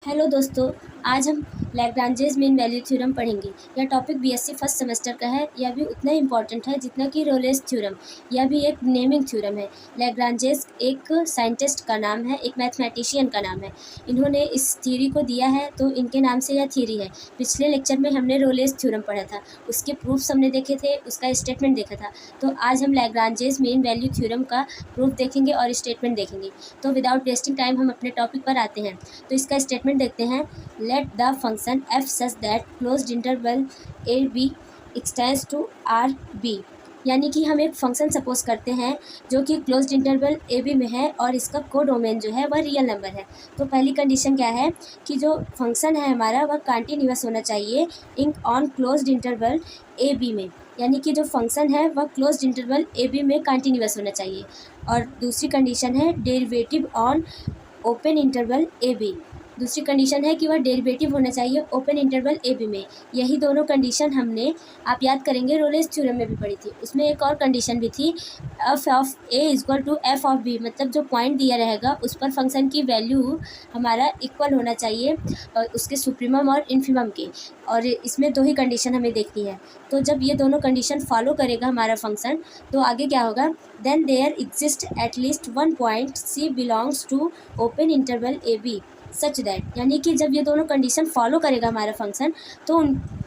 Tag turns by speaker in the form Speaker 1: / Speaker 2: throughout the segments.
Speaker 1: Hello दोस्तों, आज हम लैग्रांजेस मीन वैल्यू थ्योरम पढ़ेंगे। यह टॉपिक बीएससी फर्स्ट सेमेस्टर का है। यह भी उतना ही इम्पॉर्टेंट है जितना कि रोलेस थ्योरम। यह भी एक नेमिंग थ्योरम है। लैग्रांजेस एक साइंटिस्ट का नाम है, एक मैथमेटिशियन का नाम है। इन्होंने इस थ्योरी को दिया है तो इनके नाम से यह थ्योरी है। पिछले लेक्चर में हमने रोलेस थ्योरम पढ़ा था, उसके प्रूफ्स हमने देखे थे, उसका स्टेटमेंट देखा था। तो आज हम लैग्रांजेस मीन वैल्यू थ्योरम का प्रूफ देखेंगे और स्टेटमेंट देखेंगे। तो विदाउट वेस्टिंग टाइम हम अपने टॉपिक पर आते हैं। तो इसका स्टेटमेंट देखते हैं। Let the function f such that closed interval a b extends to r b। यानी कि हम एक फंक्शन सपोज करते हैं जो कि क्लोज्ड इंटरवल ए बी में है और इसका कोडोमेन जो है वह रियल नंबर है। तो पहली कंडीशन क्या है कि जो फंक्शन है हमारा वह कंटिन्यूअस होना चाहिए in on closed interval a b में। यानी कि जो फंक्शन है वह क्लोज्ड इंटरवल ए बी में कंटिन्यूअस होना चाहिए। और दूसरी कंडीशन है derivative on open interval a b. दूसरी कंडीशन है कि वह डेरिवेटिव होना चाहिए ओपन इंटरवल ए बी में। यही दोनों कंडीशन हमने, आप याद करेंगे, रोलेस थ्योरम में भी पढ़ी थी। उसमें एक और कंडीशन भी थी, f of a equal to f of b. मतलब जो पॉइंट दिया रहेगा उस पर फंक्शन की वैल्यू हमारा इक्वल होना चाहिए उसके सुप्रीमम और इन्फीमम के। और इसमें दो ही कंडीशन हमें देखनी है। तो जब ये दोनों कंडीशन फॉलो करेगा हमारा फंक्शन तो आगे क्या होगा, then there exist at least one point c belongs to open interval a b such that. यानी कि जब ये दोनों कंडीशन फॉलो करेगा हमारा फंक्शन तो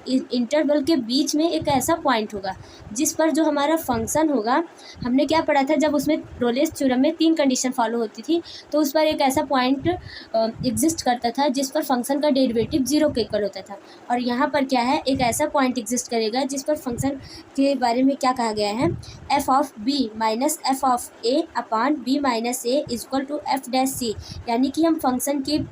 Speaker 1: इंटरवल के बीच में एक ऐसा पॉइंट होगा जिस पर जो हमारा फंक्शन होगा, हमने क्या पढ़ा था जब उसमें रोलेस थ्योरम में 3 कंडीशन फॉलो होती थी, तो उस पर एक ऐसा पॉइंट एग्जिस्ट करता था जिस पर फंक्शन का डेरिवेटिव 0 के इक्वल होता था। और यहाँ पर क्या है, एक ऐसा पॉइंट एग्जिस्ट करेगा जिस पर फंक्शन के बारे में क्या कहा गया है, f of b minus f of a upon b minus a equal to f dash c. यानी कि हम फंक्शन की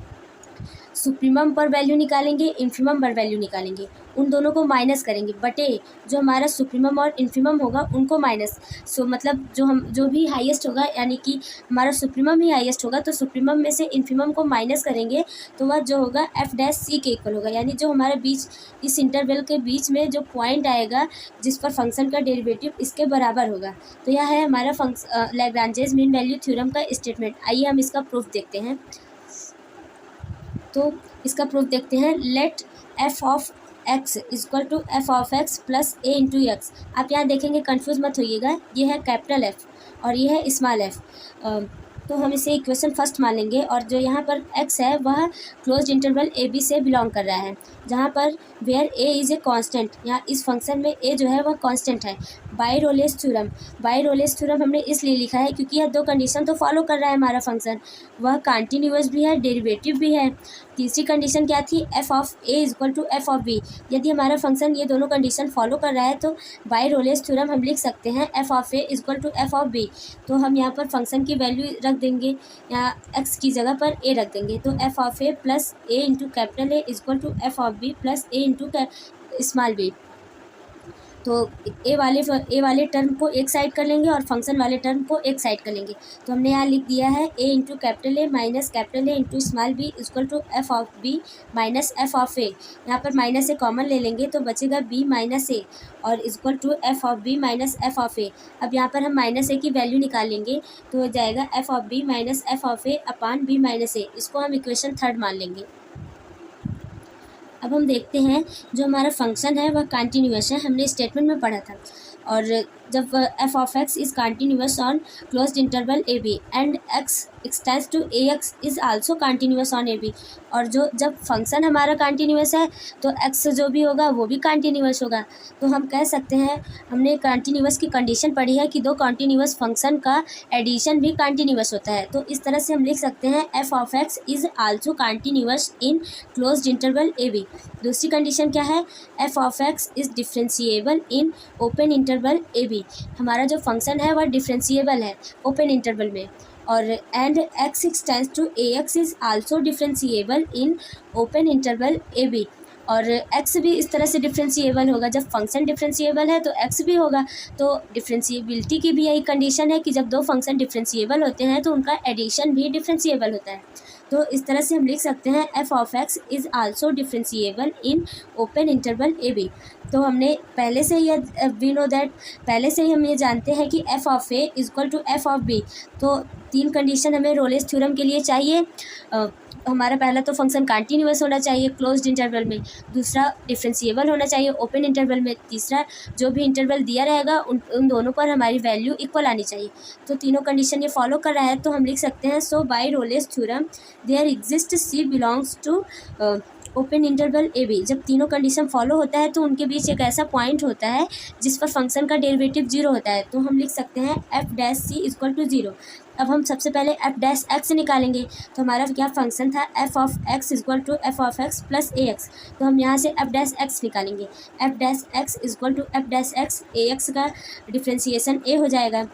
Speaker 1: सुप्रीमम पर वैल्यू निकालेंगे, इन्फीमम पर वैल्यू निकालेंगे, उन दोनों को माइनस करेंगे बटे जो हमारा सुप्रीमम और इन्फीमम होगा उनको माइनस। मतलब जो भी हाईएस्ट होगा, यानी कि हमारा सुप्रीमम ही हाईएस्ट होगा तो सुप्रीमम में से इन्फीमम को माइनस करेंगे तो वह जो होगा एफ डैश सी के इक्वल होगा। यानी जो हमारे बीच, इस इंटरवल के बीच में जो पॉइंट आएगा जिस पर फंक्शन का डेरिवेटिव इसके बराबर होगा। तो यह है हमारा लैग्रांजेस मीन वैल्यू थ्योरम का स्टेटमेंट। आइए हम इसका प्रूफ देखते हैं। तो इसका प्रूफ देखते हैं। Let f of x equal to f of x plus a into x. आप यहाँ देखेंगे, कंफ्यूज मत होइएगा, ये है कैपिटल एफ और ये है स्मॉल एफ। तो हम इसे इक्वेशन फर्स्ट मान लेंगे। और जो यहाँ पर x है वह क्लोज्ड इंटरवल ए बी से बिलोंग कर रहा है, जहाँ पर where a is a constant. यहाँ इस फंक्शन में a जो है वह कांस्टेंट है। बाय रोलेस थ्योरम हमने इसलिए लिखा है क्योंकि यह 2 कंडीशन तो फॉलो कर रहा है हमारा फंक्शन, वह कंटिन्यूअस भी है, डेरिवेटिव भी है। तीसरी कंडीशन क्या थी, f of a equal to f of b. यदि हमारा फंक्शन ये दोनों कंडीशन फॉलो कर रहा है तो बाय रोलेस थ्योरम हम लिख सकते हैं f of a equal to f of b. तो हम यहाँ पर फंक्शन की वैल्यू रख देंगे, यहाँ x की जगह पर a रख देंगे। तो f of a plus a into capital a equal to f of b plus a into small b. तो ए वाले टर्म को एक साइड कर लेंगे और फंक्शन वाले टर्म को एक साइड कर लेंगे। तो हमने यहाँ लिख दिया है a into capital A minus capital A into small b equal to f of b minus f of a. यहाँ पर माइनस ए कॉमन ले लेंगे तो बचेगा b माइनस ए और equal to f of b minus f of a. अब यहाँ पर हम माइनस ए की वैल्यू निकाल लेंगे तो हो जाएगा f of b minus f of a upon b minus a. इसको हम इक्वेशन 3 मान लेंगे। अब हम देखते हैं जो हमारा फंक्शन है वह कंटिन्यूअस है, हमने स्टेटमेंट में पढ़ा था। और जब f of x is continuous on closed interval a b and x extends to a x is also continuous on a b. और जब फंक्शन हमारा कंटिन्यूअस है तो एक्स जो भी होगा वो भी कंटिन्यूअस होगा। तो हम कह सकते हैं, हमने कंटिन्यूअस की कंडीशन पढ़ी है कि 2 कंटिन्यूअस फंक्शन का एडिशन भी कंटिन्यूअस होता है। तो इस तरह से हम लिख सकते हैं f of x is also continuous in closed interval a b. दूसरी कंडीशन क्या है, f of x is differentiable in open interval a b. हमारा जो फंक्शन है वह डिफरेंशिएबल है ओपन इंटरवल में। और and x extends to a x is also differentiable in open interval a b. और x भी इस तरह से डिफरेंशिएबल होगा, जब फंक्शन डिफरेंशिएबल है तो x भी होगा। तो डिफरेंशिएबिलिटी की भी यही कंडीशन है कि जब 2 फंक्शन डिफरेंशिएबल होते हैं तो उनका एडिशन भी डिफरेंशिएबल होता है। तो इस तरह से हम लिख सकते हैं f of x is also differentiable in open interval a b. तो हमने पहले से ही वी नो दैट पहले से ही हम ये जानते हैं कि f of a equal to f of b. तो 3 कंडीशन हमें रोलेस थ्योरम के लिए चाहिए। हमारा पहला तो फंक्शन कंटिन्यूअस होना चाहिए क्लोज्ड इंटरवल में, दूसरा डिफरेंशिएबल होना चाहिए ओपन इंटरवल में, तीसरा जो भी इंटरवल दिया रहेगा उन दोनों पर हमारी वैल्यू इक्वल आनी चाहिए। तो तीनों कंडीशन ये फॉलो कर रहा है, तो हम लिख सकते हैं so by Rolle's theorem there exist c belongs to open interval a b. जब तीनों कंडीशन फॉलो होता है तो उनके बीच एक ऐसा पॉइंट होता है जिस पर फंक्शन का डेरिवेटिव 0 होता है, तो हम लिख सकते हैं f dash c equal to 0। अब हम सबसे पहले एफ डैश एक्स निकालेंगे, तो हमारा क्या फंक्शन था f of x equal to f of x plus a x. तो हम यहाँ से एफ डैश एक्स निकालेंगे, f dash x equal to f dash x, a x का डिफ्रेंसिएशन ए हो जाएगा।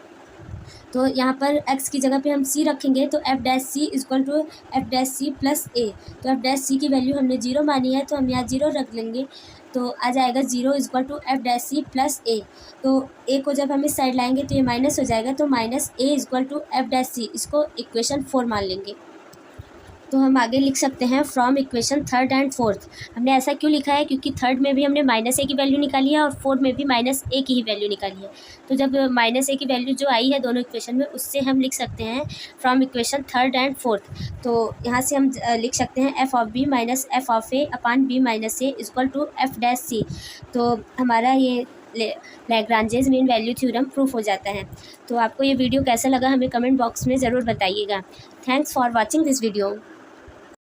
Speaker 1: तो यहाँ पर x की जगह पे हम c रखेंगे, तो f dash c equal to f dash c plus a. तो एफ डैश सी की वैल्यू हमने 0 मानी है, तो हम यहाँ 0 रख लेंगे, तो आ जाएगा 0 equal to f dash c plus a. तो ए को जब हम इस साइड लाएंगे तो ये माइनस हो जाएगा, तो minus a equal to f dash c, इसको इक्वेशन 4 मान लेंगे। तो हम आगे लिख सकते हैं from equation third and fourth. हमने ऐसा क्यों लिखा है, क्योंकि थर्ड में भी हमने माइनस ए की वैल्यू निकाली है और फोर्थ में भी माइनस ए की ही वैल्यू निकाली है। तो जब माइनस ए की वैल्यू जो आई है दोनों इक्वेशन में, उससे हम लिख सकते हैं from equation third and fourth. तो यहाँ से हम लिख सकते हैं f of b minus f of a upon b minus a equal to f dash c. तो हमारा ये Lagrange's mean value theorem proof हो जाता है। तो आपको ये वीडियो कैसा लगा हमें कमेंट बॉक्स में ज़रूर बताइएगा। Thanks for watching this video.